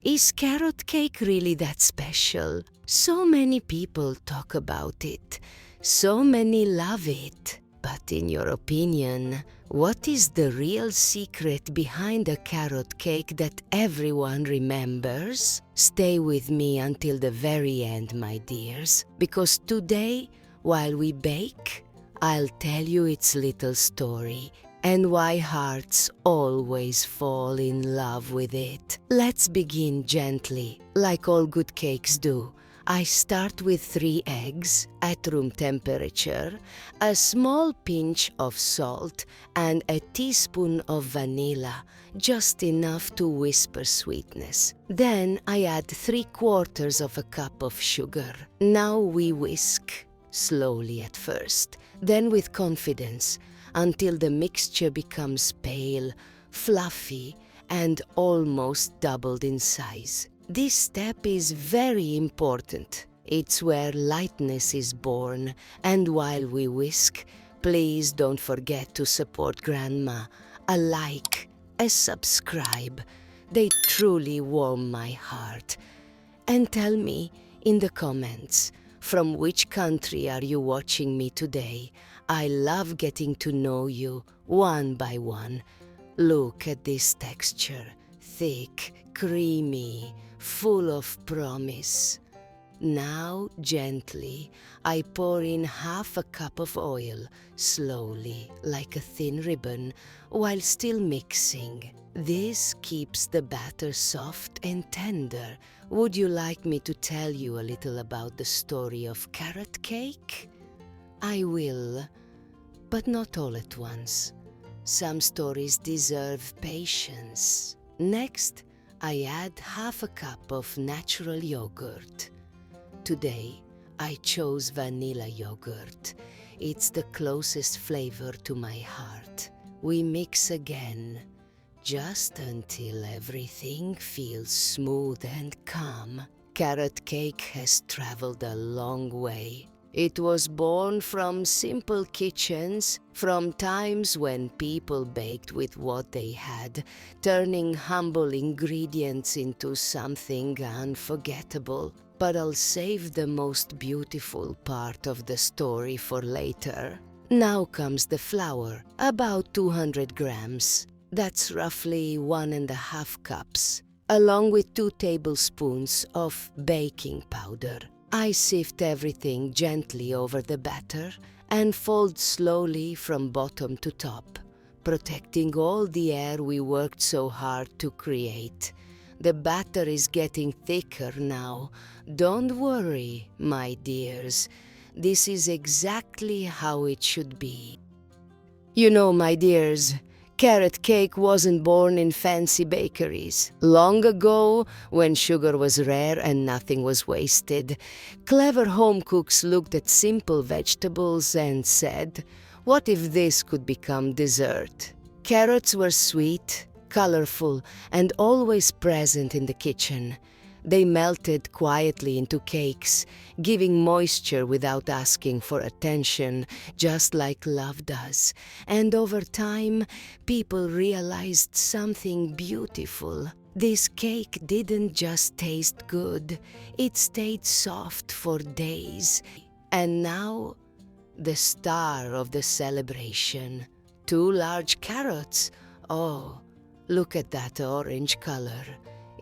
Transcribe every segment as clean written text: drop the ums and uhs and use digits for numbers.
Is carrot cake really that special? So many people talk about it. So many love it. But in your opinion, what is the real secret behind a carrot cake that everyone remembers? Stay with me until the very end, my dears, because today, while we bake, I'll tell you its little story and why hearts always fall in love with it. Let's begin gently, like all good cakes do. I start with 3 eggs at room temperature, a small pinch of salt, and a teaspoon of vanilla, just enough to whisper sweetness. Then I add 3/4 of a cup of sugar. Now we whisk, slowly at first, then with confidence, until the mixture becomes pale, fluffy, and almost doubled in size. This step is very important. It's where lightness is born, and while we whisk, please don't forget to support Grandma. A like, a subscribe. They truly warm my heart. And tell me in the comments, from which country are you watching me today? I love getting to know you one by one. Look at this texture, thick, creamy, full of promise. Now, gently, I pour in half a cup of oil, slowly, like a thin ribbon, while still mixing. This keeps the batter soft and tender. Would you like me to tell you a little about the story of carrot cake? I will, but not all at once. Some stories deserve patience. Next, I add half a cup of natural yogurt. Today, I chose vanilla yogurt. It's the closest flavor to my heart. We mix again, just until everything feels smooth and calm. Carrot cake has traveled a long way. It was born from simple kitchens, from times when people baked with what they had, turning humble ingredients into something unforgettable. But I'll save the most beautiful part of the story for later. Now comes the flour, about 200 grams. That's roughly 1.5 cups, along with 2 tablespoons of baking powder. I sift everything gently over the batter and fold slowly from bottom to top, protecting all the air we worked so hard to create. The batter is getting thicker now. Don't worry, my dears. This is exactly how it should be. You know, my dears, carrot cake wasn't born in fancy bakeries. Long ago, when sugar was rare and nothing was wasted, clever home cooks looked at simple vegetables and said, "What if this could become dessert?" Carrots were sweet, colorful, and always present in the kitchen. They melted quietly into cakes, giving moisture without asking for attention, just like love does. And over time, people realized something beautiful. This cake didn't just taste good, it stayed soft for days. And now, the star of the celebration. 2 large carrots. Oh, look at that orange color.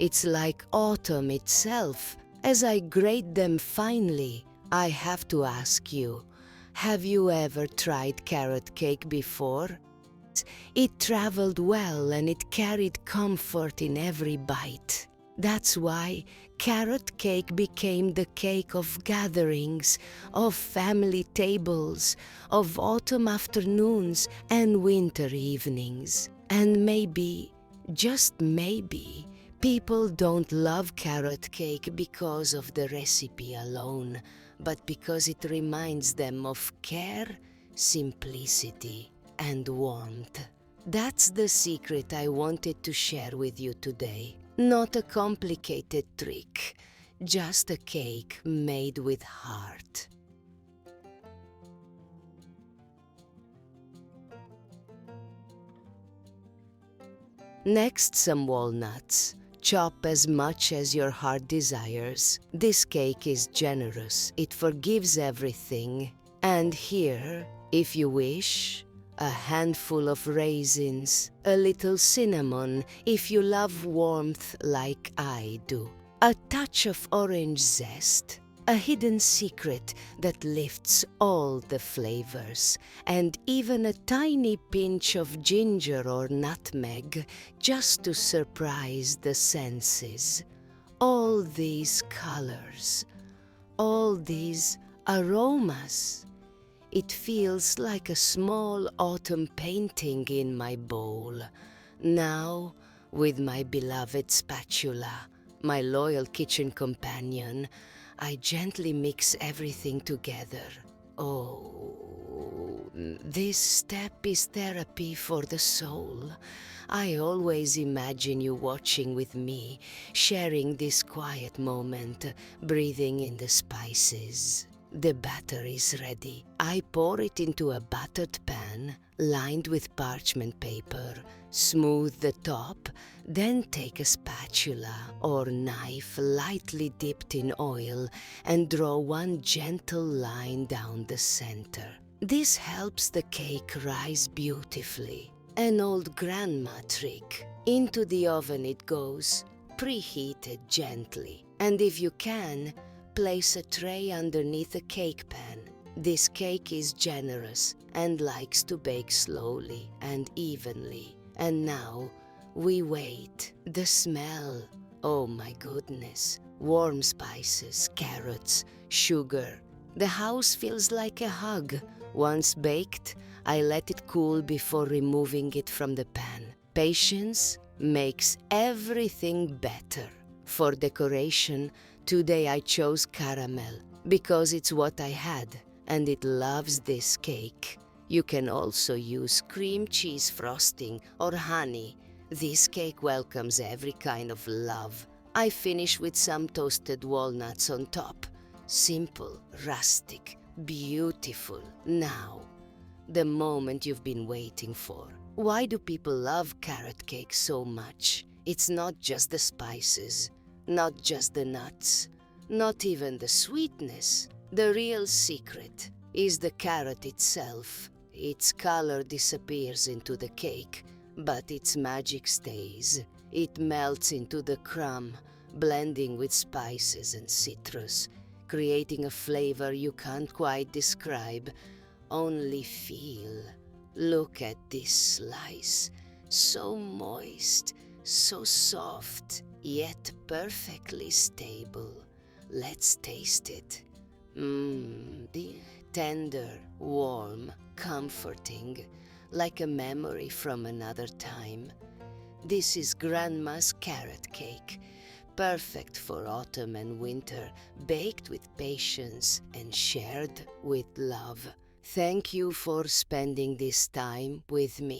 It's like autumn itself. As I grate them finely, I have to ask you, have you ever tried carrot cake before? It traveled well and it carried comfort in every bite. That's why carrot cake became the cake of gatherings, of family tables, of autumn afternoons and winter evenings. And maybe, just maybe, people don't love carrot cake because of the recipe alone, but because it reminds them of care, simplicity, and warmth. That's the secret I wanted to share with you today. Not a complicated trick, just a cake made with heart. Next, some walnuts. Chop as much as your heart desires. This cake is generous. It forgives everything. And here, if you wish, a handful of raisins, a little cinnamon if you love warmth like I do, a touch of orange zest, a hidden secret that lifts all the flavors, and even a tiny pinch of ginger or nutmeg just to surprise the senses. All these colors, all these aromas. It feels like a small autumn painting in my bowl. Now, with my beloved spatula, my loyal kitchen companion, I gently mix everything together. Oh, this step is therapy for the soul. I always imagine you watching with me, sharing this quiet moment, breathing in the spices. The batter is ready. I pour it into a buttered pan, lined with parchment paper. Smooth the top, then take a spatula or knife lightly dipped in oil and draw one gentle line down the center. This helps the cake rise beautifully. An old grandma trick. Into the oven it goes, preheated gently. And if you can, place a tray underneath a cake pan. This cake is generous and likes to bake slowly and evenly. And now, we wait. The smell. Oh my goodness. Warm spices, carrots, sugar. The house feels like a hug. Once baked, I let it cool before removing it from the pan. Patience makes everything better. For decoration, today I chose caramel because it's what I had and it loves this cake. You can also use cream cheese frosting or honey. This cake welcomes every kind of love. I finish with some toasted walnuts on top. Simple, rustic, beautiful. Now, the moment you've been waiting for. Why do people love carrot cake so much? It's not just the spices, not just the nuts, not even the sweetness. The real secret is the carrot itself. Its color disappears into the cake, but its magic stays. It melts into the crumb, blending with spices and citrus, creating a flavor you can't quite describe, only feel. Look at this slice, so moist, so soft, yet perfectly stable. Let's taste it. Tender, warm, comforting, like a memory from another time. This is Grandma's carrot cake, perfect for autumn and winter, baked with patience and shared with love. Thank you for spending this time with me.